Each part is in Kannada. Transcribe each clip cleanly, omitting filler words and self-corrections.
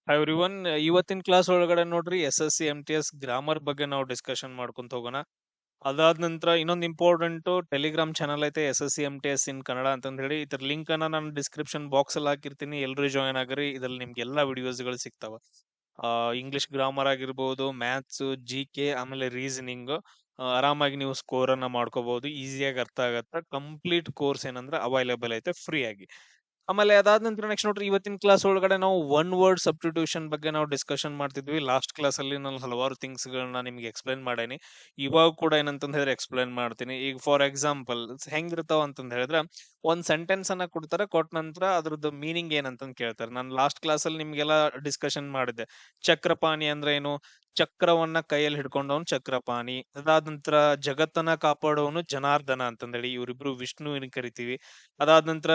Hi everyone. ಇವತ್ತಿನ ಕ್ಲಾಸ್ ಒಳಗಡೆ ನೋಡ್ರಿ SSC MTS ಗ್ರಾಮರ್ ಬಗ್ಗೆ ನಾವು ಡಿಸ್ಕಷನ್ ಮಾಡ್ಕೊಂತ ಹೋಗೋಣ. ಅದಾದ ನಂತರ ಇನ್ನೊಂದು ಇಂಪಾರ್ಟೆಂಟ್ ಟೆಲಿಗ್ರಾಮ್ ಚಾನಲ್ ಐತೆ SSC MTS ಇನ್ ಕನ್ನಡ ಅಂತಂದ್ ಹೇಳಿ. ಇದ್ರ ಲಿಂಕ್ ಅನ್ನ ನಾನು ಡಿಸ್ಕ್ರಿಪ್ಷನ್ ಬಾಕ್ಸ್ ಅಲ್ಲಿ ಹಾಕಿರ್ತೀನಿ. ಎಲ್ಲರೂ ಜಾಯ್ನ್ ಆಗ್ರಿ. ಇದ್ರಲ್ಲಿ ನಿಮ್ಗೆ ಎಲ್ಲಾ ವಿಡಿಯೋಸ್ ಗಳು ಸಿಗ್ತಾವ. ಇಂಗ್ಲಿಷ್ ಗ್ರಾಮರ್ ಆಗಿರ್ಬೋದು, ಮ್ಯಾಥ್ಸ್, GK, ಆಮೇಲೆ ರೀಸನಿಂಗ್. ಆರಾಮಾಗಿ ನೀವು ಸ್ಕೋರ್ ಅನ್ನ ಮಾಡ್ಕೋಬಹುದು. ಈಸಿಯಾಗಿ ಅರ್ಥ ಆಗತ್ತ. ಕಂಪ್ಲೀಟ್ ಕೋರ್ಸ್ ಏನಂದ್ರೆ ಅವೈಲೇಬಲ್ ಐತೆ ಫ್ರೀ ಆಗಿ. ಆಮೇಲೆ ಅದಾದ ನಂತರ ನೆಕ್ಸ್ಟ್ ನೋಡ್ರಿ, ಇವತ್ತಿನ ಕ್ಲಾಸ್ ಒಳಗಡೆ ನಾವು ಒನ್ ವರ್ಡ್ ಸಬ್ಸ್ಟಿಟ್ಯೂಷನ್ ಬಗ್ಗೆ ನಾವು ಡಿಸ್ಕಷನ್ ಮಾಡ್ತಿದ್ವಿ. ಲಾಸ್ಟ್ ಕ್ಲಾಸ್ ಅಲ್ಲಿ ನಾನು ಹಲವಾರು ಥಿಂಗ್ಸ್ ಗಳನ್ನ ನಿಮ್ಗೆ ಎಕ್ಸ್ಪ್ಲೈನ್ ಮಾಡೇನಿ. ಇವಾಗ ಕೂಡ ಏನಂತಂದ್ ಹೇಳಿದ್ರೆ ಎಕ್ಸ್ಪ್ಲೈನ್ ಮಾಡ್ತೀನಿ. ಈಗ ಫಾರ್ ಎಕ್ಸಾಂಪಲ್ ಹೆಂಗಿರ್ತಾವ ಅಂತಂದ್ ಹೇಳಿದ್ರೆ, ಒಂದ್ ಸೆಂಟೆನ್ಸ್ ಅನ್ನ ಕೊಡ್ತಾರೆ, ಕೊಟ್ಟ ನಂತರ ಅದ್ರದ್ದು ಮೀನಿಂಗ್ ಏನಂತಂದ್ ಕೇಳ್ತಾರೆ. ನಾನು ಲಾಸ್ಟ್ ಕ್ಲಾಸ್ ಅಲ್ಲಿ ನಿಮ್ಗೆಲ್ಲ ಡಿಸ್ಕಷನ್ ಮಾಡಿದ್ದೆ. ಚಕ್ರಪಾಣಿ ಅಂದ್ರೆ ಏನು, ಚಕ್ರವನ್ನ ಕೈಯಲ್ಲಿ ಹಿಡ್ಕೊಂಡವನು ಚಕ್ರಪಾಣಿ. ಅದಾದ ನಂತರ ಜಗತ್ತನ್ನ ಕಾಪಾಡೋನು ಜನಾರ್ದನ ಅಂತಂದೇಳಿ, ಇವರಿಬ್ರು ವಿಷ್ಣುವಿನ ಕರಿತೀವಿ. ಅದಾದ ನಂತರ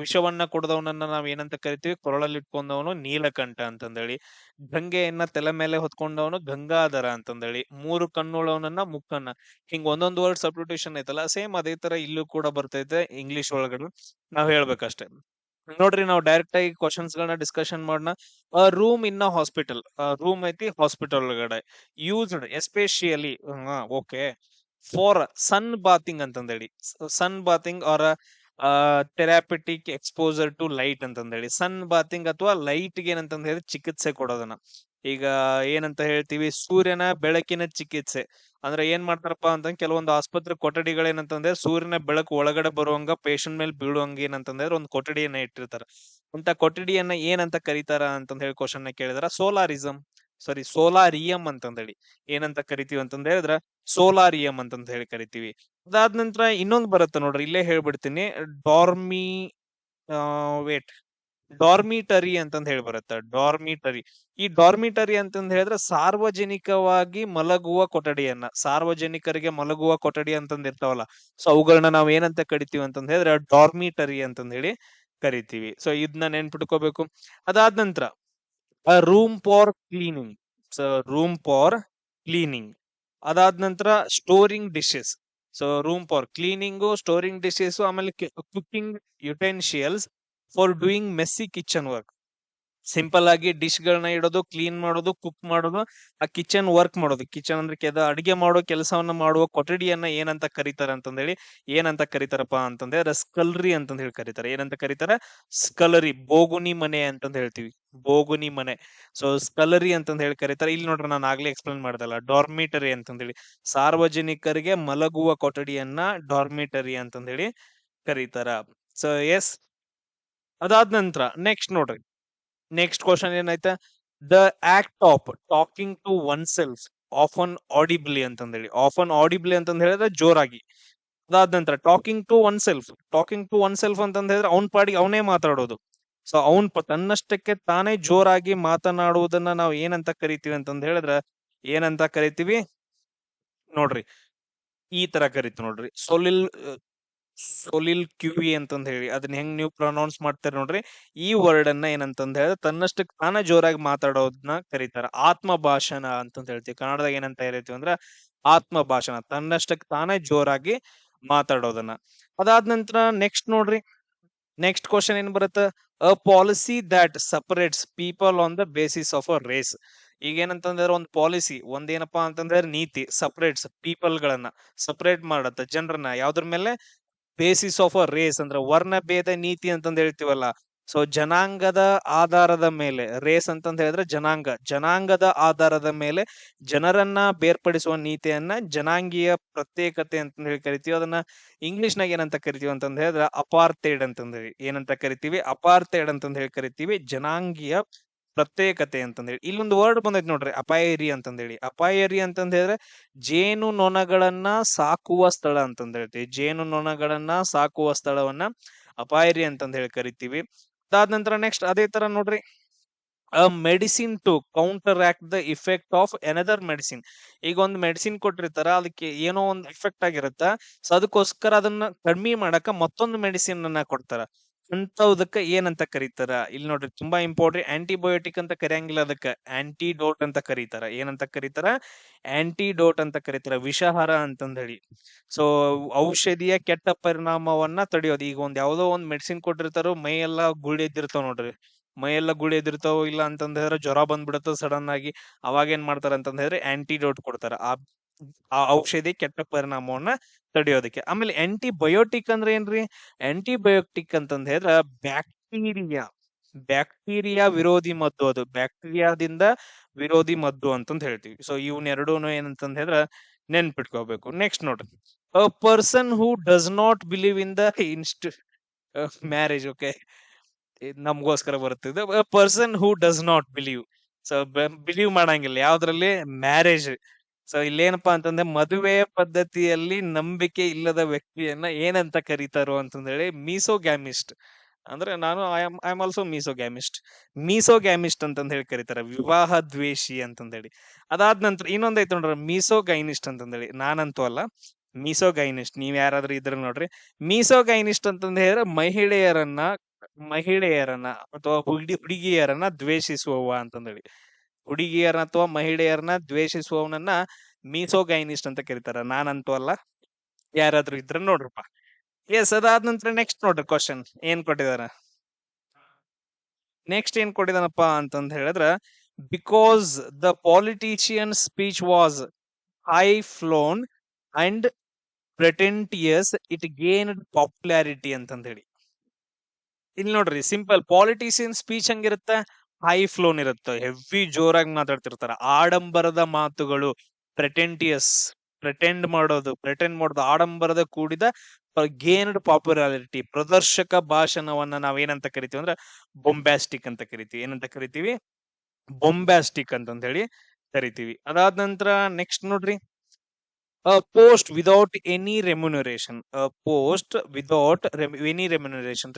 ವಿಷವನ್ನ ಕುಡ್ದವನನ್ನ ನಾವ್ ಏನಂತ ಕರಿತೀವಿ, ಕೊರಳಲ್ಲಿ ಇಟ್ಕೊಂಡವನು ನೀಲಕಂಠ ಅಂತಂದೇಳಿ. ಗಂಗೆಯನ್ನ ತಲೆ ಮೇಲೆ ಹೊತ್ಕೊಂಡವನು ಗಂಗಾಧರ ಅಂತಂದೇಳಿ. ಮೂರು ಕಣ್ಣುಳ್ಳವನನ್ನ ಮುಕ್ಕನ್ನ. ಹಿಂಗ್ ಒಂದೊಂದು ವರ್ಡ್ ಸಬ್ಸ್ಟಿಟ್ಯೂಷನ್ ಐತಲ್ಲ, ಸೇಮ್ ಅದೇ ತರ ಇಲ್ಲೂ ಕೂಡ ಬರ್ತೈತೆ ಇಂಗ್ಲಿಷ್ ಒಳಗಡೆ. ನಾವ್ ಹೇಳ್ಬೇಕಷ್ಟೇ. ನೋಡ್ರಿ, ನಾವು ಡೈರೆಕ್ಟ್ ಆಗಿ ಕ್ವಶನ್ಸ್ ಗಳನ್ನ ಡಿಸ್ಕಷನ್ ಮಾಡೋಣ. Room in a hospital. Room ಐತಿ ಹಾಸ್ಪಿಟಲ್ ಒಳಗಡೆ. Used especially, okay, for sunbathing ಅಂತಂದೇಳಿ. Sunbathing or therapeutic exposure to light ಅಂತಂದೇಳಿ. ಸನ್ ಬಾತಿಂಗ್ ಅಥವಾ ಲೈಟ್ ಗೆ ಏನಂತ ಹೇಳಿ ಚಿಕಿತ್ಸೆ ಕೊಡೋದನ್ನ. ಈಗ ಏನಂತ ಹೇಳ್ತೀವಿ, ಸೂರ್ಯನ ಬೆಳಕಿನ ಚಿಕಿತ್ಸೆ. ಅಂದ್ರೆ ಏನ್ ಮಾಡ್ತಾರಪ್ಪ ಅಂತ, ಕೆಲವೊಂದು ಆಸ್ಪತ್ರೆ ಕೊಠಡಿಗಳೇನಂತಂದ್ರೆ ಸೂರ್ಯನ ಬೆಳಕು ಒಳಗಡೆ ಬರುವಂಗ ಪೇಷಂಟ್ ಮೇಲೆ ಬೀಳುವಂಗ ಏನಂತಂದ್ರೆ ಒಂದು ಕೊಠಡಿಯನ್ನ ಇಟ್ಟಿರ್ತಾರ. ಅಂತ ಕೊಠಡಿಯನ್ನ ಏನಂತ ಕರೀತಾರ ಅಂತಂದ್ ಹೇಳಿ ಕ್ವಶನ್ ಕೇಳಿದಾರ. ಸೋಲಾರಿಸಂ, ಸಾರಿ ಸೋಲಾರಿಯಂ ಅಂತಂದೇಳಿ. ಏನಂತ ಕರಿತೀವಿ ಅಂತಂದ ಹೇಳಿದ್ರ ಸೋಲಾರಿಯಂ ಅಂತಂದ ಹೇಳಿ ಕರಿತೀವಿ. ಅದಾದ ನಂತರ ಇನ್ನೊಂದು ಬರುತ್ತೆ ನೋಡ್ರಿ, ಇಲ್ಲೇ ಹೇಳ್ಬಿಡ್ತೀನಿ. ಡಾರ್ಮಿ ವೇಟ್ ಡಾರ್ಮಿಟರಿ ಅಂತಂದ್ ಹೇಳಿ ಬರುತ್ತೆ. ಡಾರ್ಮಿಟರಿ. ಈ ಡಾರ್ಮಿಟರಿ ಅಂತಂದ್ ಹೇಳಿದ್ರೆ ಸಾರ್ವಜನಿಕವಾಗಿ ಮಲಗುವ ಕೊಠಡಿಯನ್ನ, ಸಾರ್ವಜನಿಕರಿಗೆ ಮಲಗುವ ಕೊಠಡಿ ಅಂತಂದ್ ಇರ್ತಾವಲ್ಲ, ಸೊ ಅವುಗಳನ್ನ ನಾವ್ ಏನಂತ ಕರಿತೀವಿ ಅಂತಂದ್ ಹೇಳಿದ್ರೆ ಡಾರ್ಮಿಟರಿ ಅಂತಂದ್ ಹೇಳಿ ಕರಿತೀವಿ. ಸೊ ಇದನ್ನ ನೆನ್ಪಿಟ್ಕೋಬೇಕು. ಅದಾದ ನಂತರ room for cleaning. So room for cleaning. ಅದಾದ ನಂತರ storing dishes. So room for cleaning, storing dishes, ಆಮೇಲೆ cooking utensils for doing messy kitchen work. Simple ಆಗಿ ಡಿಶ್ ಗಳನ್ನ ಇಡೋದು, ಕ್ಲೀನ್ ಮಾಡೋದು, ಕುಕ್ ಮಾಡೋದು, ಆ ಕಿಚನ್ ವರ್ಕ್ ಮಾಡೋದು. ಕಿಚನ್ ಅಂದ್ರೆ ಅಡಿಗೆ ಮಾಡೋ ಕೆಲಸವನ್ನ ಮಾಡುವ ಕೊಠಡಿಯನ್ನ ಏನಂತ ಕರೀತಾರೆ ಅಂತಂದೇಳಿ, ಏನಂತ ಕರೀತಾರಪ್ಪ ಅಂತಂದ್ರೆ ಸ್ಕಲ್ರಿ ಅಂತಂದ್ ಹೇಳಿ ಕರೀತಾರೆ. ಏನಂತ ಕರೀತಾರೆ? ಸ್ಕಲರಿ. ಬೋಗುನಿ ಮನೆ ಅಂತಂದ್ ಹೇಳ್ತೀವಿ. ಬೋಗುನಿ ಮನೆ. ಸೊ ಸ್ಕಲರಿ ಅಂತಂದ್ ಹೇಳಿ ಕರೀತಾರೆ. ಇಲ್ಲಿ ನೋಡ್ರಿ, ನಾನು ಆಗ್ಲೇ ಎಕ್ಸ್ಪ್ಲೇನ್ ಮಾಡ್ದಲ್ಲ, ಡಾರ್ಮಿಟರಿ ಅಂತಂದೇಳಿ. ಸಾರ್ವಜನಿಕರಿಗೆ ಮಲಗುವ ಕೊಠಡಿಯನ್ನ ಡಾರ್ಮಿಟರಿ ಅಂತಂದ್ ಹೇಳಿ ಕರೀತಾರ. So yes. ಅದಾದ ನಂತರ ನೆಕ್ಸ್ಟ್ ನೋಡ್ರಿ, ನೆಕ್ಸ್ಟ್ ಕ್ವಶನ್ ಏನೈತೆ, the act of talking to oneself often audibly ಅಂತಂದೇಳಿ. ಆಫನ್ ಆಡಿಬ್ಲಿ ಅಂತಂದ್ ಹೇಳಿದ್ರೆ ಜೋರಾಗಿ. ಅದಾದ ನಂತರ talking to oneself. Talking to oneself ಅಂತಂದ್ ಹೇಳಿದ್ರೆ ಅವನ್ ಪಾಡಿಗೆ ಅವನೇ ಮಾತಾಡೋದು. ಸೊ ಅವನ್ ತನ್ನಷ್ಟಕ್ಕೆ ತಾನೇ ಜೋರಾಗಿ ಮಾತನಾಡುವುದನ್ನ ನಾವು ಏನಂತ ಕರಿತೀವಿ ಅಂತಂದ್ ಹೇಳಿದ್ರೆ, ಏನಂತ ಕರಿತೀವಿ ನೋಡ್ರಿ, ಈ ತರ ಕರಿತೀವಿ ನೋಡ್ರಿ. ಸೊಲಿಲ್ ಕ್ಯೂವಿ ಅಂತಂದ್ ಹೇಳಿ. ಅದನ್ನ ಹೆಂಗ್ ನೀವು ಪ್ರೊನೌನ್ಸ್ ಮಾಡ್ತೀರಿ ನೋಡ್ರಿ, ಈ ವರ್ಡ್ ಅನ್ನ ಏನಂತಂದ್ ಹೇಳಿದ್ರೆ ತನ್ನಷ್ಟಕ್ಕೆ ತಾನೇ ಜೋರಾಗಿ ಮಾತಾಡೋದನ್ನ ಕರೀತಾರ. ಆತ್ಮ ಭಾಷಣ ಅಂತಂದ್ ಹೇಳ್ತೀವಿ. ಕನ್ನಡದಾಗ ಏನಂತ ಹೇಳ್ತೀವಿ ಅಂದ್ರೆ ಆತ್ಮ ಭಾಷಣ, ತನ್ನಷ್ಟಕ್ಕೆ ತಾನೇ ಜೋರಾಗಿ ಮಾತಾಡೋದನ್ನ. ಅದಾದ ನಂತರ ನೆಕ್ಸ್ಟ್ ನೋಡ್ರಿ, ನೆಕ್ಸ್ಟ್ ಕ್ವಶನ್ ಏನ್ ಬರುತ್ತೆ, a policy that separates people on the basis of a race. ಈಗ ಏನಂತಂದ್ರೆ ಒಂದು ಪಾಲಿಸಿ, ಒಂದೇನಪ್ಪಾ ಅಂತಂದ್ರೆ ನೀತಿ, ಸಪರೇಟ್ಸ್ ಪೀಪಲ್ ಗಳನ್ನ ಸಪರೇಟ್ ಮಾಡತ್ತ, ಜನರನ್ನ ಯಾವ್ದ್ರ ಮೇಲೆ, ಬೇಸಿಸ್ ಆಫ್ ಅ ರೇಸ್ ಅಂದ್ರೆ ವರ್ಣ ಭೇದ ನೀತಿ ಅಂತಂದ್ ಹೇಳ್ತೀವಲ್ಲ. ಸೊ ಜನಾಂಗದ ಆಧಾರದ ಮೇಲೆ, ರೇಸ್ ಅಂತಂದ್ ಹೇಳಿದ್ರೆ ಜನಾಂಗ, ಜನಾಂಗದ ಆಧಾರದ ಮೇಲೆ ಜನರನ್ನ ಬೇರ್ಪಡಿಸುವ ನೀತಿಯನ್ನ ಜನಾಂಗೀಯ ಪ್ರತ್ಯೇಕತೆ ಅಂತಂದ್ ಹೇಳಿ ಕರಿತೀವಿ. ಅದನ್ನ ಇಂಗ್ಲಿಷ್ ನಾಗ ಏನಂತ ಕರಿತೀವಿ ಅಂತಂದ್ ಹೇಳಿದ್ರೆ ಅಪಾರ್ಥೈಡ್ ಅಂತಂದ್ ಹೇಳಿ. ಏನಂತ ಕರಿತೀವಿ? ಅಪಾರ್ಥೈಡ್ ಅಂತಂದ್ ಹೇಳಿ ಕರಿತೀವಿ, ಜನಾಂಗೀಯ ಪ್ರತ್ಯೇಕತೆ ಅಂತಂದ್ ಹೇಳಿ. ಇಲ್ಲೊಂದು ವರ್ಡ್ ಬಂದೈತಿ ನೋಡ್ರಿ, ಅಪಾಯರಿ ಅಂತಂದ್ ಹೇಳಿ. ಅಪಾಯರಿ ಅಂತಂದ್ ಹೇಳಿದ್ರೆ ಜೇನು ನೊಣಗಳನ್ನ ಸಾಕುವ ಸ್ಥಳ ಅಂತಂದ್ ಹೇಳ್ತೀವಿ. ಜೇನು ನೊಣಗಳನ್ನ ಸಾಕುವ ಸ್ಥಳವನ್ನ ಅಪಾಯರಿ ಅಂತಂದ್ ಹೇಳಿ ಕರಿತೀವಿ. ಅದಾದ ನಂತರ ನೆಕ್ಸ್ಟ್ ಅದೇ ತರ ನೋಡ್ರಿ, a medicine to counteract the effect of another medicine. ಈಗ ಒಂದು ಮೆಡಿಸಿನ್ ಕೊಟ್ಟಿರ್ತಾರ, ಅದಕ್ಕೆ ಏನೋ ಒಂದು ಎಫೆಕ್ಟ್ ಆಗಿರುತ್ತ. ಸೊ ಅದಕ್ಕೋಸ್ಕರ ಅದನ್ನ ಕಡಿಮೆ ಮಾಡಕ ಮತ್ತೊಂದು ಮೆಡಿಸಿನ್ ಅನ್ನ ಕೊಡ್ತಾರ. ಅಂತದಕ್ಕ ಏನಂತ ಕರೀತಾರ? ಇಲ್ಲಿ ನೋಡ್ರಿ, ತುಂಬಾ ಇಂಪಾರ್ಟೆಂಟ್. ಆಂಟಿಬಯೋಟಿಕ್ ಅಂತ ಕರೆಯಂಗಿಲ್ಲ, ಅದಕ್ಕ ಆಂಟಿಡೋಟ್ ಅಂತ ಕರೀತಾರ. ಏನಂತ ಕರೀತಾರ? ಆಂಟಿಡೋಟ್ ಅಂತ ಕರೀತಾರ, ವಿಷಾಹಾರ ಅಂತಂದ್ ಹೇಳಿ. ಸೊ ಔಷಧಿಯ ಕೆಟ್ಟ ಪರಿಣಾಮವನ್ನ ತಡೆಯೋದು. ಈಗ ಒಂದ್ ಯಾವ್ದೋ ಒಂದ್ ಮೆಡಿಸಿನ್ ಕೊಟ್ಟಿರ್ತಾರೋ, ಮೈ ಎಲ್ಲಾ ಗುಳ್ಳೆದ್ದಿರ್ತಾವ ನೋಡ್ರಿ, ಮೈಯೆಲ್ಲ ಗುಳಿ ಎದಿರ್ತಾವ, ಇಲ್ಲ ಅಂತಂದ ಹೇಳಿದ್ರೆ ಜ್ವರ ಬಂದ್ಬಿಡುತ್ತ ಸಡನ್ ಆಗಿ. ಅವಾಗ ಏನ್ ಮಾಡ್ತಾರ ಅಂತಂದ ಹೇಳಿದ್ರೆ ಆಂಟಿಡೋಟ್ ಕೊಡ್ತಾರ, ಆ ಔಷಧಿ ಕೆಟ್ಟ ಪರಿಣಾಮವನ್ನ ತಡೆಯೋದಕ್ಕೆ. ಆಮೇಲೆ ಆಂಟಿಬಯೋಟಿಕ್ ಅಂದ್ರೆ ಏನ್ರಿ? ಆಂಟಿಬಯೋಟಿಕ್ ಅಂತಂದ ಹೇಳಿದ್ರ ಬ್ಯಾಕ್ಟೀರಿಯಾ ಬ್ಯಾಕ್ಟೀರಿಯಾ ವಿರೋಧಿ ಮದ್ದು, ಅದು ಬ್ಯಾಕ್ಟೀರಿಯಾದಿಂದ ವಿರೋಧಿ ಮದ್ದು ಅಂತಂದ್ ಹೇಳ್ತೀವಿ. ಸೊ ಇವನ್ನೆರಡೂನು ಏನಂತಂದ್ ಹೇಳಿದ್ರ ನೆನ್ಪಿಟ್ಕೋಬೇಕು. ನೆಕ್ಸ್ಟ್ ನೋಡ್ರಿ, a person who does not believe in the ಇನ್ಸ್ಟ್ ಮ್ಯಾರೇಜ್. ಓಕೆ, ನಮ್ಗೋಸ್ಕರ ಬರುತ್ತಿದ್ದು person who does not believe. So believe ಮಾಡಂಗಿಲ್ಲ ಯಾವ್ದ್ರಲ್ಲಿ? ಮ್ಯಾರೇಜ್. ಸೊ ಇಲ್ಲೇನಪ್ಪಾ ಅಂತಂದ್ರೆ ಮದುವೆಯ ಪದ್ಧತಿಯಲ್ಲಿ ನಂಬಿಕೆ ಇಲ್ಲದ ವ್ಯಕ್ತಿಯನ್ನ ಏನಂತ ಕರೀತಾರೋ ಅಂತಂದೇಳಿ ಮೀಸೋಗ್ಯಾಮಿಸ್ಟ್. ಅಂದ್ರೆ ನಾನು ಐ ಆಮ್ ಆಲ್ಸೋ ಮೀಸೋಗ್ಯಾಮಿಸ್ಟ್ ಅಂತಂದ್ ಹೇಳಿ ಕರೀತಾರ, ವಿವಾಹ ದ್ವೇಷಿ ಅಂತಂದೇಳಿ. ಅದಾದ ನಂತರ ಇನ್ನೊಂದೈತೆ ನೋಡ್ರಿ, ಮೀಸೋಗೈನಿಸ್ಟ್ ಅಂತಂದೇಳಿ. ನಾನಂತೂ ಅಲ್ಲ, ಮೀಸೋಗೈನಿಸ್ಟ್. ನೀವ್ ಯಾರಾದ್ರೂ ಇದ್ರ ನೋಡ್ರಿ. ಮೀಸೋಗೈನಿಸ್ಟ್ ಅಂತಂದ್ ಹೇಳಿದ್ರೆ ಮಹಿಳೆಯರನ್ನ ಅಥವಾ ಹುಡುಗಿಯರನ್ನ ದ್ವೇಷಿಸುವವ ಅಂತಂದೇಳಿ. ಹುಡುಗಿಯರನ್ನ ಅಥವಾ ಮಹಿಳೆಯರನ್ನ ದ್ವೇಷಿಸುವವನನ್ನ ಮೀಸೋಗೈನಿಸ್ಟ್ ಅಂತ ಕರೀತಾರ. ನಾನಂತೂ ಅಲ್ಲ, ಯಾರಾದ್ರೂ ಇದ್ರ ನೋಡ್ರಪ್ಪ. ಎಸ್, ಅದಾದ ನಂತರ ನೆಕ್ಸ್ಟ್ ನೋಡ್ರಿ ಕ್ವಶನ್ ಏನ್ ಕೊಟ್ಟಿದಾರ. ನೆಕ್ಸ್ಟ್ ಏನ್ ಕೊಟ್ಟಿದಾನಪ್ಪ ಅಂತಂದ್ ಹೇಳಿದ್ರ, because the politician speech was high flown and pretentious it gained popularity ಅಂತಂದ್ ಹೇಳಿ. ಇಲ್ಲಿ ನೋಡ್ರಿ, ಸಿಂಪಲ್ ಪಾಲಿಟಿಷಿಯನ್ ಸ್ಪೀಚ್ ಹಂಗಿರುತ್ತೆ, ಹೈ ಫ್ಲೋನ್ ಇರುತ್ತೆ, ಹೆವಿ ಜೋರಾಗಿ ಮಾತಾಡ್ತಿರ್ತಾರ, ಆಡಂಬರದ ಮಾತುಗಳು, ಪ್ರೆಟೆಂಡ್ ಮಾಡೋದು ಆಡಂಬರದ ಕೂಡಿದ ಗೇನ್ಡ್ ಪಾಪ್ಯುಲಾರಿಟಿ, ಪ್ರದರ್ಶಕ ಭಾಷಣವನ್ನ ನಾವೇನಂತ ಕರಿತೀವಿ ಅಂದ್ರೆ ಬೊಂಬ್ಯಾಸ್ಟಿಕ್ ಅಂತ ಕರಿತೀವಿ. ಏನಂತ ಕರಿತೀವಿ? ಬೊಂಬ್ಯಾಸ್ಟಿಕ್ ಅಂತಂದ ಹೇಳಿ ಕರಿತೀವಿ. ಅದಾದ ನಂತರ ನೆಕ್ಸ್ಟ್ ನೋಡ್ರಿ, post without any remuneration.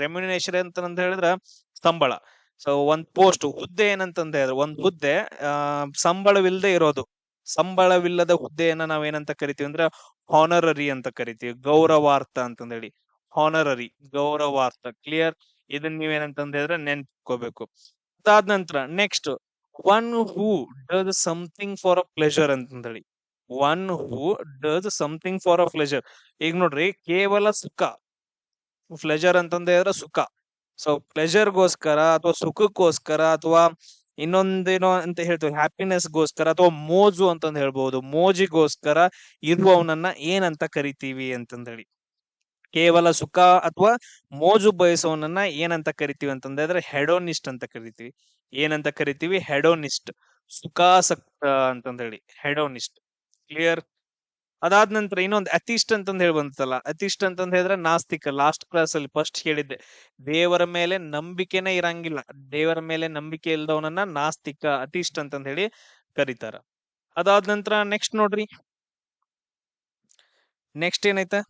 Remuneration ಅಂತ ಹೇಳಿದ್ರ ಸಂಬಳ. ಸೊ ಒಂದ್ ಪೋಸ್ಟ್, ಹುದ್ದೆ ಏನಂತಂದ ಹೇಳಿದ್ರೆ, ಒಂದ್ ಹುದ್ದೆ ಸಂಬಳವಿಲ್ಲದೆ ಇರೋದು, ಸಂಬಳವಿಲ್ಲದ ಹುದ್ದೆಯನ್ನ ನಾವೇನಂತ ಕರಿತೀವಿ ಅಂದ್ರೆ ಹಾನರರಿ ಅಂತ ಕರಿತೀವಿ, ಗೌರವಾರ್ಥ ಅಂತಂದೇಳಿ. ಹಾನರರಿ, ಗೌರವಾರ್ಥ. ಕ್ಲಿಯರ್? ಇದನ್ನ ನೀವೇನಂತಂದ ಹೇಳಿದ್ರೆ ನೆನ್ಕೋಬೇಕು. ಅದಾದ ನಂತರ next, one who does something for a pleasure ಅಂತಂದೇಳಿ. One who does something for a pleasure. ಈಗ ನೋಡ್ರಿ, ಕೇವಲ ಸುಖ, ಪ್ಲೆಜರ್ ಅಂತಂದ ಹೇಳಿದ್ರೆ ಸುಖ. ಸೊ ಪ್ಲೆಜರ್ಗೋಸ್ಕರ ಅಥವಾ ಸುಖಕ್ಕೋಸ್ಕರ ಅಥವಾ ಇನ್ನೊಂದೇನೋ ಅಂತ ಹೇಳ್ತೀವಿ, ಹ್ಯಾಪಿನೆಸ್ಗೋಸ್ಕರ ಅಥವಾ ಮೋಜು ಅಂತಂದ್ ಹೇಳ್ಬಹುದು, ಮೋಜಿಗೋಸ್ಕರ ಇರುವವನನ್ನ ಏನಂತ ಕರಿತೀವಿ ಅಂತಂದೇಳಿ. ಕೇವಲ ಸುಖ ಅಥವಾ ಮೋಜು ಬಯಸೋನನ್ನ ಏನಂತ ಕರಿತೀವಿ ಅಂತಂದ್ರೆ ಹೆಡೋನಿಸ್ಟ್ ಅಂತ ಕರಿತೀವಿ. ಏನಂತ ಕರಿತೀವಿ? ಹೆಡೋನಿಸ್ಟ್, ಸುಖಾಸಕ್ತ ಅಂತಂದೇಳಿ, ಹೆಡೋನಿಸ್ಟ್. ಕ್ಲಿಯರ್? ಅದಾದ ನಂತರ ಇನ್ನೊಂದು ಅತಿಷ್ಟ್ ಅಂತಂದ್ ಹೇಳಿ ಬಂತಲ್ಲ. ಅತಿಷ್ಟ್ ಅಂತಂದ್ ಹೇಳಿದ್ರೆ ನಾಸ್ತಿಕ. ಲಾಸ್ಟ್ ಕ್ಲಾಸ್ ಅಲ್ಲಿ ಫಸ್ಟ್ ಹೇಳಿದ್ದೆ, ದೇವರ ಮೇಲೆ ನಂಬಿಕೆನೇ ಇರಂಗಿಲ್ಲ, ದೇವರ ಮೇಲೆ ನಂಬಿಕೆ ಇಲ್ದವನನ್ನ ನಾಸ್ತಿಕ, ಅತಿಷ್ಟ್ ಅಂತಂದ್ ಹೇಳಿ ಕರೀತಾರ. ಅದಾದ ನಂತರ ನೆಕ್ಸ್ಟ್ ನೋಡ್ರಿ, ನೆಕ್ಸ್ಟ್ ಏನೈತೆ?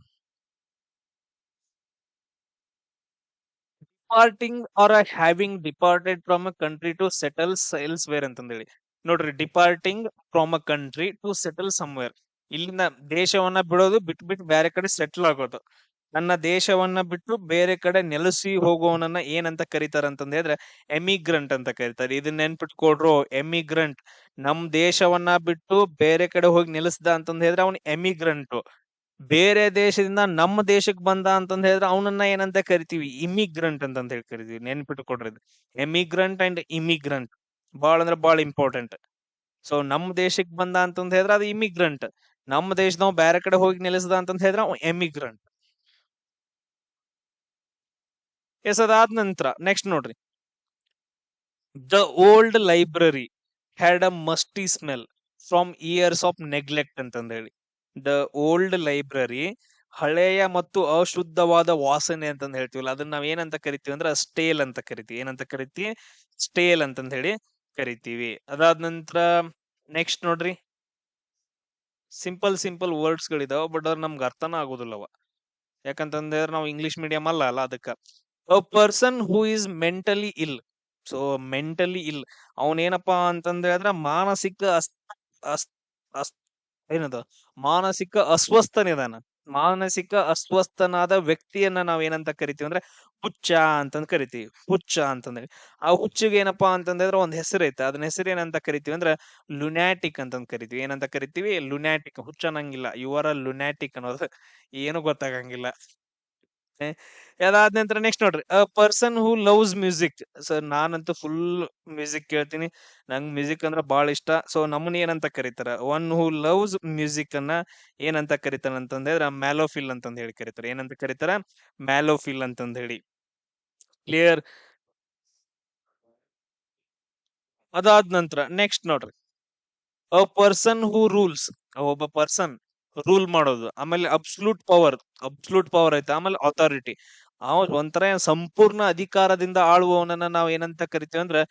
Departing or having departed from a country to settles elsewhere ಅಂತಂದೇಳಿ. ನೋಡ್ರಿ, departing from a country to settle somewhere. ಇಲ್ಲಿಂದ ದೇಶವನ್ನ ಬಿಡೋದು, ಬಿಟ್ಟು ಬೇರೆ ಕಡೆ ಸೆಟ್ಲ್ ಆಗೋದು. ನನ್ನ ದೇಶವನ್ನ ಬಿಟ್ಟು ಬೇರೆ ಕಡೆ ನೆಲೆಸಿ ಹೋಗುವವನನ್ನ ಏನಂತ ಕರೀತಾರ ಅಂತಂದ ಹೇಳಿದ್ರೆ ಎಮಿಗ್ರೆಂಟ್ ಅಂತ ಕರೀತಾರೆ. ಇದನ್ನ ನೆನ್ಪಿಟ್ಕೊಡ್ರು, ಎಮಿಗ್ರೆಂಟ್. ನಮ್ ದೇಶವನ್ನ ಬಿಟ್ಟು ಬೇರೆ ಕಡೆ ಹೋಗಿ ನೆಲೆಸ್ದ ಅಂತಂದ ಹೇಳಿದ್ರೆ ಅವನು ಎಮಿಗ್ರೆಂಟ್. ಬೇರೆ ದೇಶದಿಂದ ನಮ್ಮ ದೇಶಕ್ಕೆ ಬಂದ ಅಂತಂದ ಹೇಳಿದ್ರೆ ಅವನನ್ನ ಏನಂತ ಕರಿತೀವಿ? ಇಮಿಗ್ರೆಂಟ್ ಅಂತಂತ ಹೇಳಿ ಕರಿತೀವಿ. ನೆನ್ಪಿಟ್ಕೊಡ್ರಿ, ಎಮಿಗ್ರೆಂಟ್ ಅಂಡ್ ಇಮಿಗ್ರೆಂಟ್ ಬಾಳ ಅಂದ್ರೆ ಬಾಳ ಇಂಪಾರ್ಟೆಂಟ್. ಸೊ ನಮ್ ದೇಶಕ್ಕೆ ಬಂದ ಅಂತಂದ ಹೇಳಿದ್ರೆ ಅದು ಇಮಿಗ್ರೆಂಟ್, ನಮ್ಮ ದೇಶದವ್ ಬೇರೆ ಕಡೆ ಹೋಗಿ ನೆಲೆಸದ ಅಂತಂದ ಹೇಳಿದ್ರೆ ಅವ ಎಮಿಗ್ರೆಂಟ್. ಎಸ್, ಅದಾದ ನಂತರ ನೆಕ್ಸ್ಟ್ ನೋಡ್ರಿ, the old library had a musty smell from years of neglect ಅಂತಂದ ಹೇಳಿ. ದ ಓಲ್ಡ್ ಲೈಬ್ರರಿ, ಹಳೆಯ ಮತ್ತು ಅಶುದ್ಧವಾದ ವಾಸನೆ ಅಂತಂದ್ ಹೇಳ್ತೀವಲ್ಲ, ಅದನ್ನ ನಾವ್ ಏನಂತ ಕರಿತೀವಿ ಅಂದ್ರೆ ಸ್ಟೇಲ್ ಅಂತ ಕರಿತೀವಿ. ಏನಂತ ಕರಿತೀವಿ? ಸ್ಟೇಲ್ ಅಂತಂದ್ ಹೇಳಿ ಕರಿತೀವಿ. ಅದಾದ ನಂತರ ನೆಕ್ಸ್ಟ್ ನೋಡ್ರಿ, ಸಿಂಪಲ್ ವರ್ಡ್ಸ್ ಗಳಿದಾವ, ಬಟ್ ಅವ್ರ ನಮ್ಗೆ ಅರ್ಥನ ಆಗೋದಿಲ್ಲವ. ಯಾಕಂತಂದ್ರೆ ನಾವು ಇಂಗ್ಲಿಷ್ ಮೀಡಿಯಂ ಅಲ್ಲ ಅದಕ್ಕ. ಅ ಪರ್ಸನ್ ಹೂ ಇಸ್ ಮೆಂಟಲಿ ಇಲ್. ಸೊ ಮೆಂಟಲಿ ಇಲ್, ಅವನೇನಪ್ಪಾ ಅಂತಂದ್ರೆ ಮಾನಸಿಕ ಅಸ್ ಅಸ್ ಏನದ ಮಾನಸಿಕ ಅಸ್ವಸ್ಥನಿದಾನ. ಮಾನಸಿಕ ಅಸ್ವಸ್ಥನಾದ ವ್ಯಕ್ತಿಯನ್ನ ನಾವ್ ಏನಂತ ಕರಿತೀವಿ ಅಂದ್ರೆ ಹುಚ್ಚ ಅಂತಂದ್ ಕರಿತೀವಿ. ಹುಚ್ಚ ಅಂತಂದ್ರೆ ಆ ಹುಚ್ಚಿಗೆ ಏನಪ್ಪಾ ಅಂತಂದ್ರೆ ಒಂದ್ ಹೆಸರು ಐತೆ, ಅದನ್ನ ಹೆಸರು ಏನಂತ ಕರಿತೀವಿ ಅಂದ್ರೆ ಲುನ್ಯಾಟಿಕ್ ಅಂತಂದ್ ಕರಿತೀವಿ. ಏನಂತ ಕರಿತೀವಿ? ಲುನ್ಯಾಟಿಕ್. ಹುಚ್ಚ ಅನ್ನಂಗಿಲ್ಲ, ಯು ಆರ್ ಅ ಲುನ್ಯಾಟಿಕ್ ಅನ್ನೋದು ಏನು ಗೊತ್ತಾಗಂಗಿಲ್ಲ. ಅದಾದ ನಂತರ ನೆಕ್ಸ್ಟ್ ನೋಡ್ರಿ a person who loves music. Sir ನಾನಂತೂ ಫುಲ್ ಮ್ಯೂಸಿಕ್ ಕೇಳ್ತೀನಿ. ನಂಗ್ ಮ್ಯೂಸಿಕ್ ಅಂದ್ರ ಬಾಳ ಇಷ್ಟ. ಸೊ ನಮ್ಮನ್ನ ಏನಂತ ಕರೀತಾರ, ಒನ್ ಹೂ ಲವ್ಸ್ ಮ್ಯೂಸಿಕ್ ಅನ್ನ ಏನಂತ ಕರೀತಾರ ಅಂತಂದ್ ಹೇಳಿದ್ರ ಮ್ಯಾಲೋಫಿಲ್ ಅಂತಂದ್ ಹೇಳಿ ಕರೀತಾರ. ಏನಂತ ಕರೀತಾರ, ಮ್ಯಾಲೋಫಿಲ್ ಅಂತಂದ್ ಹೇಳಿ. ಕ್ಲಿಯರ್. ಅದಾದ ನಂತರ ನೆಕ್ಸ್ಟ್ ನೋಡ್ರಿ ಅ ಪರ್ಸನ್ ಹೂ ರೂಲ್ಸ್. ಒಬ್ಬ ಪರ್ಸನ್ ರೂಲ್ ಮಾಡೋದು. ಆಮೇಲೆ ಅಬ್ಸಲ್ಯೂಟ್ ಪವರ್ ಐತೆ. ಆಮೇಲೆ ಅಥಾರಿಟಿ. ಒಂಥರ ಸಂಪೂರ್ಣ ಅಧಿಕಾರದಿಂದ ಆಳುವವನನ್ನ ನಾವ್ ಏನಂತ ಕರಿತೀವಿ ಅಂದ್ರೆ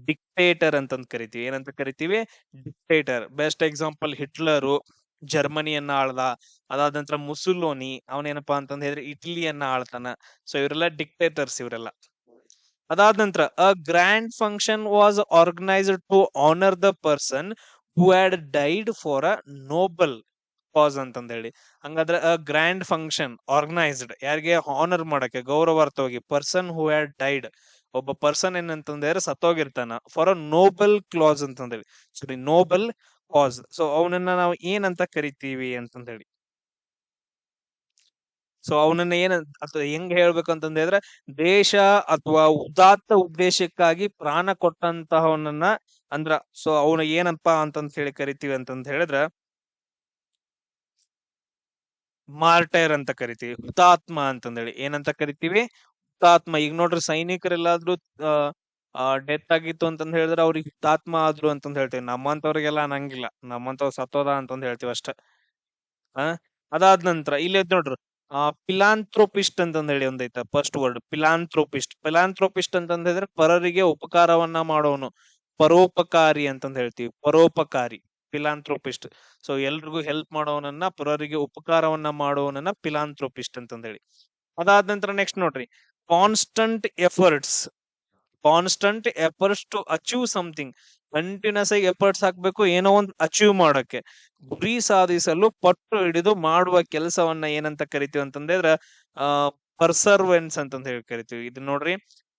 ಡಿಕ್ಟೇಟರ್ ಅಂತಂದ್ ಕರಿತೀವಿ. ಏನಂತ ಕರಿತೀವಿ, ಡಿಕ್ಟೇಟರ್. ಬೆಸ್ಟ್ ಎಕ್ಸಾಂಪಲ್ ಹಿಟ್ಲರು ಜರ್ಮನಿಯನ್ನ ಆಳ್ದ. ಅದಾದ ನಂತರ ಮುಸುಲೋನಿ ಅವನೇನಪ್ಪಾ ಅಂತಂದ್ ಹೇಳಿದ್ರೆ ಇಟಲಿಯನ್ನ ಆಳ್ತಾನ. ಸೊ ಇವರೆಲ್ಲ ಡಿಕ್ಟೇಟರ್ಸ್ ಇವರೆಲ್ಲ. ಅದಾದ ನಂತರ a grand function was organised to honour the person who had died for a noble cause ಅಂತಂದ ಹೇಳಿ. ಹಂಗಾದ್ರೆ ಅ ಗ್ರ್ಯಾಂಡ್ ಫಂಕ್ಷನ್ ಆರ್ಗನೈಸ್ಡ್ ಯಾರಿಗೆ ಆನರ್ ಮಾಡಕ್ಕೆ, ಗೌರವಾರ್ಥವಾಗಿ. ಪರ್ಸನ್ ಹೂ ಹ್ಯಾಡ್ ಡೈಡ್, ಒಬ್ಬ ಪರ್ಸನ್ ಏನಂತಂದ್ರೆ ಸತ್ತೋಗಿರ್ತಾನ, ಫಾರ್ ಅ ನೋಬಲ್ ಕ್ಲಾಸ್ ಅಂತಂದೇಳಿ. ಸಾರಿ, ನೋಬಲ್ ಕಾಸ್. ಸೊ ಅವನನ್ನ ನಾವು ಏನಂತ ಕರಿತೀವಿ ಅಂತಂದ ಹೇಳಿ. ಸೊ ಅವನನ್ನ ಏನ ಅಥವಾ ಹೆಂಗ್ ಹೇಳ್ಬೇಕು ಅಂತಂದ್ರೆ ದೇಶ ಅಥವಾ ಉದಾತ್ತ ಉದ್ದೇಶಕ್ಕಾಗಿ ಪ್ರಾಣ ಕೊಟ್ಟಂತಹವನನ್ನ ಅಂದ್ರ, ಸೊ ಅವನ ಏನಪ್ಪಾ ಅಂತಂತ ಹೇಳಿ ಕರಿತೀವಿ ಅಂತಂತ ಹೇಳಿದ್ರ ಮಾರ್ಟೈರ್ ಅಂತ ಕರಿತೀವಿ. ಹುತಾತ್ಮ ಅಂತಂದೇಳಿ ಏನಂತ ಕರಿತೀವಿ, ಹುತಾತ್ಮ. ಈಗ ನೋಡ್ರಿ ಸೈನಿಕರೆಲ್ಲಾದ್ರೂ ಡೆತ್ ಆಗಿತ್ತು ಅಂತಂದ್ ಹೇಳಿದ್ರೆ ಅವ್ರಿಗೆ ಹುತಾತ್ಮ ಆದ್ರು ಅಂತಂದ್ ಹೇಳ್ತೀವಿ. ನಮ್ಮಂತವ್ರಿಗೆಲ್ಲ ಅನ್ನಂಗಿಲ್ಲ, ನಮ್ಮಂತವ್ರು ಸತ್ತೋದ ಅಂತಂದ್ ಹೇಳ್ತೀವಿ ಅಷ್ಟ. ಆ ಅದಾದ ನಂತರ ಇಲ್ಲಿ ನೋಡ್ರಿ ಪಿಲಾಂಥ್ರೋಪಿಸ್ಟ್ ಅಂತಂದ್ ಹೇಳಿ ಒಂದೈತ ಫಸ್ಟ್ ವರ್ಡ್, ಪಿಲಾಂಥ್ರೋಪಿಸ್ಟ್. ಪಿಲಾಂಥ್ರೋಪಿಸ್ಟ್ ಅಂತಂದ್ ಹೇಳಿದ್ರೆ ಪರರಿಗೆ ಉಪಕಾರವನ್ನ ಮಾಡೋನು, ಪರೋಪಕಾರಿ ಅಂತಂದ್ ಹೇಳ್ತೀವಿ. ಪರೋಪಕಾರಿ, ಪಿಲಾಂಥ್ರೋಪಿಸ್ಟ್. ಸೊ ಎಲ್ರಿಗೂ ಹೆಲ್ಪ್ ಮಾಡೋವನನ್ನ, ಪರರಿಗೆ ಉಪಕಾರವನ್ನ ಮಾಡೋವನನ್ನ ಪಿಲಾಂಥ್ರೋಪಿಸ್ಟ್ ಅಂತಂದ್ ಹೇಳಿ. ಅದಾದ ನಂತರ ನೆಕ್ಸ್ಟ್ ನೋಡ್ರಿ constant efforts to achieve something. Continuous ಆಗಿ ಎಫರ್ಟ್ಸ್ ಹಾಕ್ಬೇಕು ಏನೋ ಒಂದು ಅಚೀವ್ ಮಾಡಕ್ಕೆ, ಗುರಿ ಸಾಧಿಸಲು ಪಟ್ಟು ಹಿಡಿದು ಮಾಡುವ ಕೆಲಸವನ್ನ ಏನಂತ ಕರಿತೀವಿ ಅಂತಂದ್ರೆ ಆ ಪರ್ಸರ್ವೆನ್ಸ್ ಅಂತಂದ ಹೇಳಿ ಕರಿತೀವಿ. ಇದು ನೋಡ್ರಿ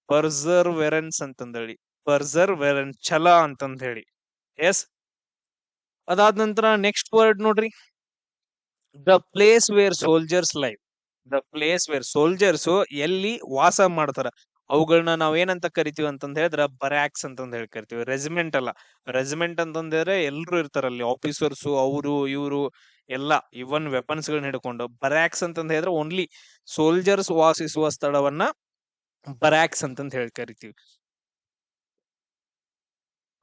ಪರ್ಸರ್ವೆರೆನ್ಸ್ ಅಂತಂದೇಳಿ, ಪರ್ಸರ್ವೆರೆನ್ಸ್ ಛಲ ಅಂತಂದ ಹೇಳಿ. ಎಸ್. ಅದಾದ ನಂತರ ನೆಕ್ಸ್ಟ್ ವರ್ಡ್ ನೋಡ್ರಿ the place where soldiers life. The place where soldiers ಎಲ್ಲಿ ವಾಸ ಮಾಡ್ತಾರ ಅವುಗಳನ್ನ ನಾವ್ ಏನಂತ ಕರಿತೀವಿ ಅಂತಂದ್ ಹೇಳಿದ್ರ ಬರಾಕ್ಸ್ ಅಂತಂದ್ ಹೇಳಿ ಕರಿತೀವಿ. ರೆಜಿಮೆಂಟ್ ಅಲ್ಲ. ರೆಜಿಮೆಂಟ್ ಅಂತಂದ್ರೆ ಎಲ್ರು ಇರ್ತಾರಲ್ಲಿ, ಆಫೀಸರ್ಸ್ ಅವರು ಇವರು ಎಲ್ಲ, ಇವನ್ ವೆಪನ್ಸ್ ಗಳನ್ನ ಹಿಡ್ಕೊಂಡು. ಬರಾಕ್ಸ್ ಅಂತಂದ್ ಹೇಳಿದ್ರೆ ಓನ್ಲಿ ಸೋಲ್ಜರ್ಸ್ ವಾಸಿಸುವ ಸ್ಥಳವನ್ನ ಬರಾಕ್ಸ್ ಅಂತಂದ್ ಹೇಳಿ ಕರಿತೀವಿ.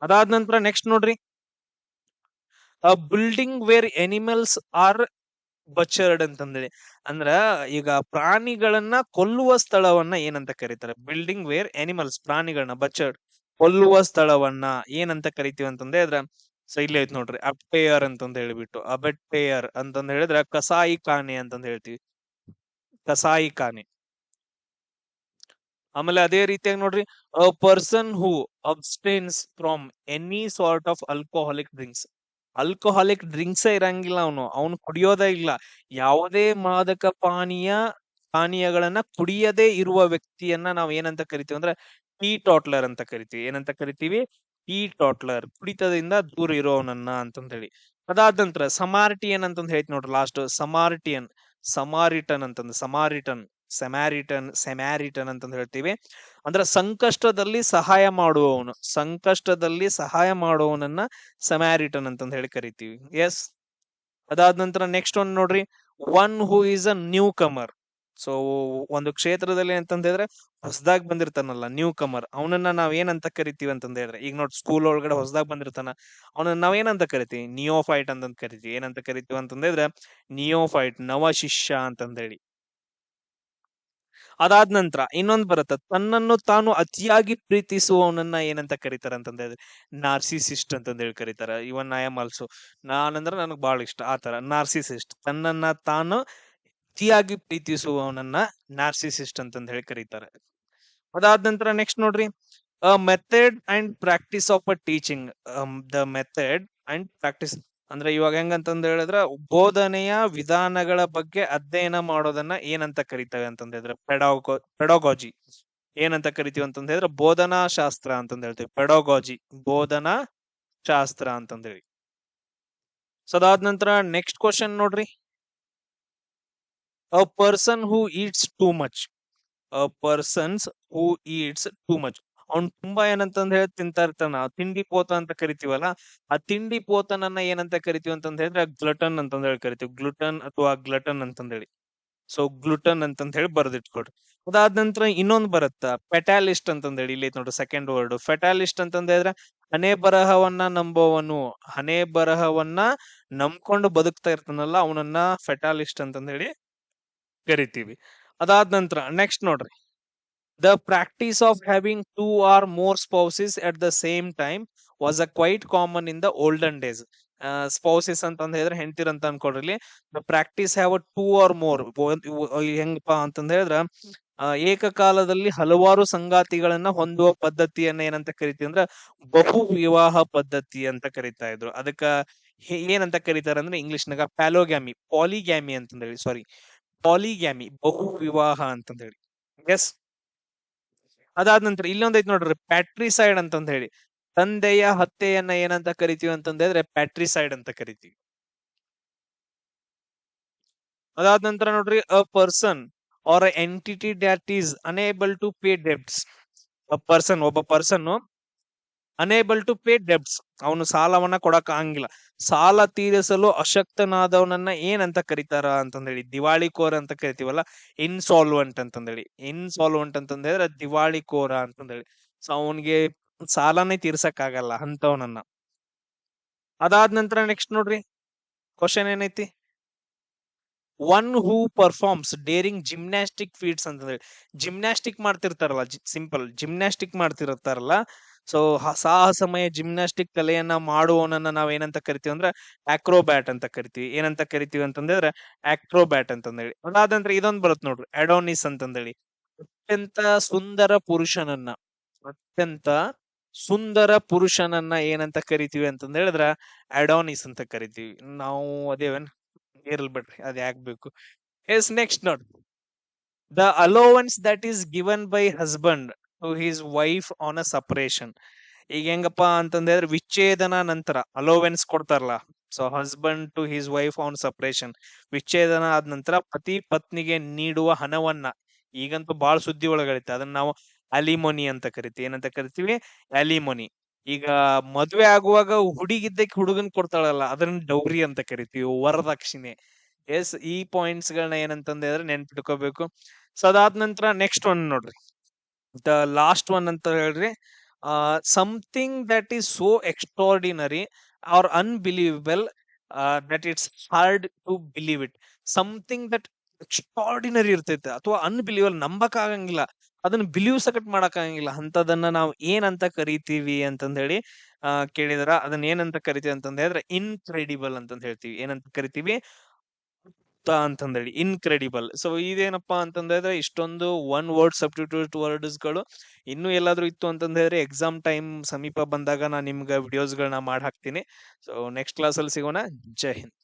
ಅದಾದ ನಂತರ ನೆಕ್ಸ್ಟ್ ನೋಡ್ರಿ a building where animals are butchered ಅಂತಂದೇಳಿ. ಅಂದ್ರ ಈಗ ಪ್ರಾಣಿಗಳನ್ನ ಕೊಲ್ಲುವ ಸ್ಥಳವನ್ನ ಏನಂತ ಕರೀತಾರೆ, ಬಿಲ್ಡಿಂಗ್ ವೇರ್ ಎನಿಮಲ್ಸ್, ಪ್ರಾಣಿಗಳನ್ನ ಬಚರ್ಡ್ ಕೊಲ್ಲುವ ಸ್ಥಳವನ್ನ ಏನಂತ ಕರಿತೀವಿ ಅಂತಂದ್ರೆ ಅದ್ರ ಸೊ ಇಲ್ಲಿ ಐತ್ ನೋಡ್ರಿ ಅಬ್ಟೇಯರ್ ಅಂತಂದ್ ಹೇಳ್ಬಿಟ್ಟು, ಅಬೆಟ್ಟೇಯರ್ ಅಂತಂದ್ ಹೇಳಿದ್ರೆ ಕಸಾಯಿ ಖಾನೆ ಅಂತಂದ್ ಹೇಳ್ತೀವಿ, ಕಸಾಯಿ ಖಾನೆ. ಆಮೇಲೆ ಅದೇ ರೀತಿಯಾಗಿ ನೋಡ್ರಿ a person who abstains from any sort of alcoholic drinks. Alcoholic drinks ಇರಂಗಿಲ್ಲ, ಅವನು ಕುಡಿಯೋದೇ ಇಲ್ಲ. ಯಾವುದೇ ಮಾದಕ ಪಾನೀಯಗಳನ್ನ ಕುಡಿಯದೇ ಇರುವ ವ್ಯಕ್ತಿಯನ್ನ ನಾವ್ ಏನಂತ ಕರಿತೀವಿ ಅಂದ್ರೆ ಟೀ ಟಾಟ್ಲರ್ ಅಂತ ಕರಿತೀವಿ. ಏನಂತ ಕರಿತೀವಿ, ಟೀ ಟಾಟ್ಲರ್, ಕುಡಿತದಿಂದ ದೂರ ಇರೋವನನ್ನ ಅಂತಂದ ಹೇಳಿ. ಅದಾದ ನಂತರ ಸಮಾರ್ಟಿಯನ್ ಅಂತಂದ್ ಹೇಳ್ತಿ ನೋಡ್ರಿ ಲಾಸ್ಟ್, ಸಮಾರಿಟನ್ ಅಂತಂದ್, ಸೆಮ್ಯಾರಿಟನ್ ಅಂತಂದ್ ಹೇಳ್ತೀವಿ. ಅಂದ್ರೆ ಸಂಕಷ್ಟದಲ್ಲಿ ಸಹಾಯ ಮಾಡುವವನನ್ನ ಸಮ್ಯಾರಿಟನ್ ಅಂತಂದ್ ಹೇಳಿ ಕರಿತೀವಿ. ಎಸ್. ಅದಾದ ನಂತರ ನೆಕ್ಸ್ಟ್ ಒನ್ ನೋಡ್ರಿ one who is a new Qamar. So ಒಂದು ಕ್ಷೇತ್ರದಲ್ಲಿ ಅಂತಂದ ಹೇಳಿದ್ರೆ ಹೊಸದಾಗಿ ಬಂದಿರ್ತಾನಲ್ಲ ನ್ಯೂ ಕಮರ್, ಅವನನ್ನ ನಾವ್ ಏನಂತ ಕರಿತೀವಿ ಅಂತಂದ ಹೇಳಿದ್ರೆ, ಈಗ ನೋಡಿ ಸ್ಕೂಲ್ ಒಳಗಡೆ ಹೊಸದಾಗಿ ಬಂದಿರ್ತಾನ, ಅವನನ್ನ ನಾವ್ ಏನಂತ ಕರಿತೀವಿ, ನಿಯೋಫೈಟ್ ಅಂತಂದ್ ಕರಿತೀವಿ. ಏನಂತ ಕರಿತೀವಿ ಅಂತಂದ್ರೆ ನಿಯೋಫೈಟ್, ನವ ಶಿಷ್ಯ ಅಂತಂದ ಹೇಳಿ. ಅದಾದ ನಂತರ ಇನ್ನೊಂದ್ ಬರುತ್ತೆ, ತನ್ನನ್ನು ತಾನು ಅತಿಯಾಗಿ ಪ್ರೀತಿಸುವವನನ್ನ ಏನಂತ ಕರೀತಾರ ಅಂತಂದ ಹೇಳಿದ್ರೆ ನಾರ್ಸಿಸಿಸ್ಟ್ ಅಂತಂದ ಹೇಳಿ ಕರೀತಾರ. ಇವನ್ ಐ ಆಮ್ ಆಲ್ಸೋ, ನಾನಂದ್ರೆ ನನಗ್ ಬಹಳ ಇಷ್ಟ ಆತರ ನಾರ್ಸಿಸಿಸ್ಟ್. ತನ್ನನ್ನ ತಾನು ಅತಿಯಾಗಿ ಪ್ರೀತಿಸುವವನನ್ನ ನಾರ್ಸಿಸಿಸ್ಟ್ ಅಂತಂದ ಹೇಳಿ ಕರೀತಾರೆ. ಅದಾದ ನಂತರ ನೆಕ್ಸ್ಟ್ ನೋಡ್ರಿ method and practice of a teaching. The method and practice ಅಂದ್ರೆ ಇವಾಗ ಹೆಂಗಂತಂದ ಹೇಳಿದ್ರೆ ಬೋಧನೆಯ ವಿಧಾನಗಳ ಬಗ್ಗೆ ಅಧ್ಯಯನ ಮಾಡೋದನ್ನ ಏನಂತ ಕರಿತೇವೆ ಅಂತಂದ ಹೇಳಿದ್ರೆ ಪೆಡಾಗಾಜಿ. ಏನಂತ ಕರಿತೀವಿ ಅಂತಂದ ಹೇಳಿದ್ರೆ ಬೋಧನಾ ಶಾಸ್ತ್ರ ಅಂತಂದ ಹೇಳ್ತೀವಿ. ಪೆಡಾಗಾಜಿ, ಬೋಧನಾ ಶಾಸ್ತ್ರ ಅಂತಂದ ಹೇಳಿ. ಸೊ ಅದಾದ ನಂತರ ನೆಕ್ಸ್ಟ್ ಕ್ವಶನ್ ನೋಡ್ರಿ a person who eats too much. A persons who eats too much. ಅವ್ನ್ ತುಂಬಾ ಏನಂತಂದ್ ಹೇಳಿ ತಿಂತಾ ಇರ್ತಾನ, ತಿಂಡಿ ಪೋತ ಅಂತ ಕರಿತೀವಲ್ಲ, ಆ ತಿಂಡಿ ಪೋತನನ್ನ ಏನಂತ ಕರಿತೀವಿ ಅಂತಂದ್ ಹೇಳಿದ್ರೆ ಗ್ಲಟನ್ ಅಂತಂದ್ ಹೇಳಿ ಕರಿತೀವಿ. ಗ್ಲುಟನ್ ಅಥವಾ ಗ್ಲಟನ್ ಅಂತಂದ್ ಹೇಳಿ. ಸೊ ಗ್ಲುಟನ್ ಅಂತಂದ್ ಹೇಳಿ ಬರ್ದಿಟ್ಕೊಡ್ರಿ. ಅದಾದ ನಂತರ ಇನ್ನೊಂದ್ ಬರುತ್ತ ಫೆಟಾಲಿಸ್ಟ್ ಅಂತಂದ್ ಹೇಳಿ. ಇಲ್ಲಿ ಐತ್ ನೋಡ್ರಿ ಸೆಕೆಂಡ್ ವರ್ಡ್ ಫೆಟಾಲಿಸ್ಟ್ ಅಂತಂದ್ ಹೇಳಿದ್ರೆ ಹಣೆ ಬರಹವನ್ನ ನಂಬೋವನು. ಹಣೆ ಬರಹವನ್ನ ನಂಬ್ಕೊಂಡು ಬದುಕ್ತಾ ಇರ್ತಾನಲ್ಲ ಅವನನ್ನ ಫೆಟಾಲಿಸ್ಟ್ ಅಂತಂದ್ ಹೇಳಿ ಕರಿತೀವಿ. ಅದಾದ ನಂತರ ನೆಕ್ಸ್ಟ್ ನೋಡ್ರಿ, the practice of having two or more spouses at the same time was a quite common in the olden days. Spouses ಅಂತಂದ್ ಹೇಳಿದ್ರೆ ಹೆಂಡ್ತಿರ್ ಅಂತ ಅನ್ಕೊಡ್ರಿ. ಇಲ್ಲಿ the practice have a two or more, ಹೆಂಗಪ್ಪಾ ಅಂತಂದ್ ಹೇಳಿದ್ರ ಏಕಕಾಲದಲ್ಲಿ ಹಲವಾರು ಸಂಗಾತಿಗಳನ್ನ ಹೊಂದುವ ಪದ್ಧತಿಯನ್ನ ಏನಂತ ಕರಿತೀವಿ ಅಂದ್ರ ಬಹು ವಿವಾಹ ಪದ್ಧತಿ ಅಂತ ಕರಿತಾ ಇದ್ರು. ಅದಕ್ಕ ಏನಂತ ಕರೀತಾರ ಅಂದ್ರೆ ಇಂಗ್ಲಿಷ್ನಾಗ ಪ್ಯಾಲೋಗ್ಯಾಮಿ, ಪಾಲಿಗ್ಯಾಮಿ ಅಂತಂದ್ ಹೇಳಿ, ಸಾರಿ ಪಾಲಿಗ್ಯಾಮಿ, ಬಹು ವಿವಾಹ ಅಂತಂದ್ ಹೇಳಿ. ಎಸ್. ಅದಾದ ನಂತರ ಇಲ್ಲೊಂದ್ ಐತ್ ನೋಡ್ರಿ ಪ್ಯಾಟ್ರಿಸೈಡ್ ಅಂತಂದ್ ಹೇಳಿ. ತಂದೆಯ ಹತ್ಯೆಯನ್ನ ಏನಂತ ಕರಿತೀವಿ ಅಂತಂದ್ ಹೇಳಿದ್ರೆ ಪ್ಯಾಟ್ರಿಸೈಡ್ ಅಂತ ಕರಿತೀವಿ. ಅದಾದ ನಂತರ ನೋಡ್ರಿ, a person or entity that is unable to pay debts. A person, ಒಬ್ಬ person unable to pay debts, ಅವನು ಸಾಲವನ್ನ ಕೊಡಕ್ ಆಗಂಗಿಲ್ಲ, ಸಾಲ ತೀರಿಸಲು ಅಶಕ್ತನಾದವನನ್ನ ಏನಂತ ಕರೀತಾರ ಅಂತಂದ್ ಹೇಳಿ ದಿವಾಳಿಕೋರ ಅಂತ ಕರಿತೀವಲ್ಲ, ಇನ್ಸಾಲ್ವೆಂಟ್ ಅಂತಂದ್ ಹೇಳಿ. ಇನ್ಸಾಲ್ವೆಂಟ್ ಅಂತಂದ್ ಹೇಳಿದ್ರೆ ದಿವಾಳಿಕೋರ ಅಂತಂದ್ ಹೇಳಿ. ಸೊ ಅವನ್ಗೆ ಸಾಲನೇ ತೀರ್ಸಕ್ ಆಗಲ್ಲ ಅಂತವನನ್ನ. ಅದಾದ ನಂತರ ನೆಕ್ಸ್ಟ್ ನೋಡ್ರಿ ಕ್ವಶನ್ ಏನೈತಿ, one who performs daring gymnastic ಫೀಟ್ಸ್ ಅಂತಂದ್ರೆ ಜಿಮ್ನಾಸ್ಟಿಕ್ ಮಾಡ್ತಿರ್ತಾರಲ್ಲ, ಸಿಂಪಲ್ ಜಿಮ್ನಾಸ್ಟಿಕ್ ಮಾಡ್ತಿರ್ತಾರಲ್ಲ. ಸೊ ಸಾಹಸಮಯ ಜಿಮ್ನಾಸ್ಟಿಕ್ ಕಲೆಯನ್ನ ಮಾಡುವವನನ್ನ ನಾವ್ ಏನಂತ ಕರಿತೀವಿ ಅಂದ್ರೆ ಆಕ್ರೋಬ್ಯಾಟ್ ಅಂತ ಕರಿತೀವಿ. ಏನಂತ ಕರಿತೀವಿ ಅಂತಂದ್ರೆ ಆಕ್ರೋಬ್ಯಾಟ್ ಅಂತಂದೇಳಿ. ಅದಾದ ನಂತರ ಇದೊಂದ್ ಬರುತ್ತೆ ನೋಡ್ರಿ, ಅಡೋನಿಸ್ ಅಂತಂದೇಳಿ. ಅತ್ಯಂತ ಸುಂದರ ಪುರುಷನನ್ನ, ಅತ್ಯಂತ ಸುಂದರ ಪುರುಷನನ್ನ ಏನಂತ ಕರಿತೀವಿ ಅಂತಂದ ಹೇಳಿದ್ರ ಅಡೋನಿಸ್ ಅಂತ ಕರಿತೀವಿ ನಾವು. ಅದೇವನ್ ಇರ್ಲ್ ಬಿಡ್ರಿ, ಅದ್ ಯಾಕ್ ಬೇಕು. ಎಸ್, ನೆಕ್ಸ್ಟ್ ನೋಡ್, the allowance that is given by husband to his wife on a separation. ಈಗ ಹೆಂಗಪ್ಪಾ ಅಂತಂದ ಹೇಳಿದ್ರೆ ವಿಚ್ಛೇದನ ನಂತರ ಅಲೋವೆನ್ಸ್ ಕೊಡ್ತಾರಲ್ಲ. So husband to his wife on separation, ವಿಚ್ಛೇದನ ಆದ ನಂತರ ಪತಿ ಪತ್ನಿಗೆ ನೀಡುವ ಹಣವನ್ನ, ಈಗಂತೂ ಬಾಳ ಸುದ್ದಿ ಒಳಗೈತೆ, ಅದನ್ನ ನಾವು ಅಲಿಮೋನಿ ಅಂತ ಕರಿತೀವಿ. ಏನಂತ ಕರಿತೀವಿ? ಅಲಿಮೋನಿ. ಈಗ ಮದ್ವೆ ಆಗುವಾಗ ಹುಡುಗಿದ್ದಕ್ಕೆ ಹುಡುಗನ್ ಕೊಡ್ತಾಳಲ್ಲ, ಅದನ್ನ ಡೌರಿ ಅಂತ ಕರಿತೀವಿ, ವರದಕ್ಷಿಣೆ. ಎಸ್, ಈ ಪಾಯಿಂಟ್ಸ್ ಗಳನ್ನ ಏನಂತಂದ್ರೆ ನೆನ್ಪಿಟ್ಕೋಬೇಕು. ಸೊ ಅದಾದ ನಂತರ ನೆಕ್ಸ್ಟ್ ಒನ್ ನೋಡ್ರಿ, ದ ಲಾಸ್ಟ್ ಒನ್ ಅಂತ ಹೇಳ್ರಿ, something that is so extraordinary or unbelievable that it's hard to believe it. Something that extraordinary ಇರ್ತೈತೆ ಅಥವಾ ಅನ್ಬಿಲೀವಲ್, ನಂಬಕ್ ಆಗಂಗಿಲ್ಲ, ಅದನ್ನ ಬಿಲೀವ್ ಸಕಟ್ ಮಾಡಕ್ ಆಗಂಗಿಲ್ಲ ಅಂತದನ್ನ ನಾವು ಏನಂತ ಕರಿತೀವಿ ಅಂತಂದ ಹೇಳಿ ಕೇಳಿದ್ರ, ಅದನ್ನ ಏನಂತ ಕರಿತೀವಿ ಅಂತಂದ ಹೇಳಿದ್ರೆ ಇನ್ಕ್ರೆಡಿಬಲ್ ಅಂತಂದ ಹೇಳ್ತೀವಿ. ಏನಂತ ಕರಿತೀವಿ? ಅಂತಂದೇಳಿ ಇನ್ಕ್ರೆಡಿಬಲ್. ಸೊ ಇದೇನಪ್ಪಾ ಅಂತಂದ್ರೆ ಇಷ್ಟೊಂದು ಒನ್ ವರ್ಡ್ ಸಬ್ಸ್ಟಿಟ್ಯೂಟ್ ವರ್ಡ್ಸ್ ಗಳು. ಇನ್ನೂ ಎಲ್ಲಾದ್ರೂ ಇತ್ತು ಅಂತಂದ ಹೇಳಿದ್ರೆ ಎಕ್ಸಾಮ್ ಟೈಮ್ ಸಮೀಪ ಬಂದಾಗ ನಾನು ನಿಮ್ಗೆ ವಿಡಿಯೋಸ್ ಗಳನ್ನ ಮಾಡಿ ಹಾಕ್ತೀನಿ. ಸೊ ನೆಕ್ಸ್ಟ್ ಕ್ಲಾಸ್ ಅಲ್ಲಿ ಸಿಗೋಣ. ಜೈ ಹಿಂದ್.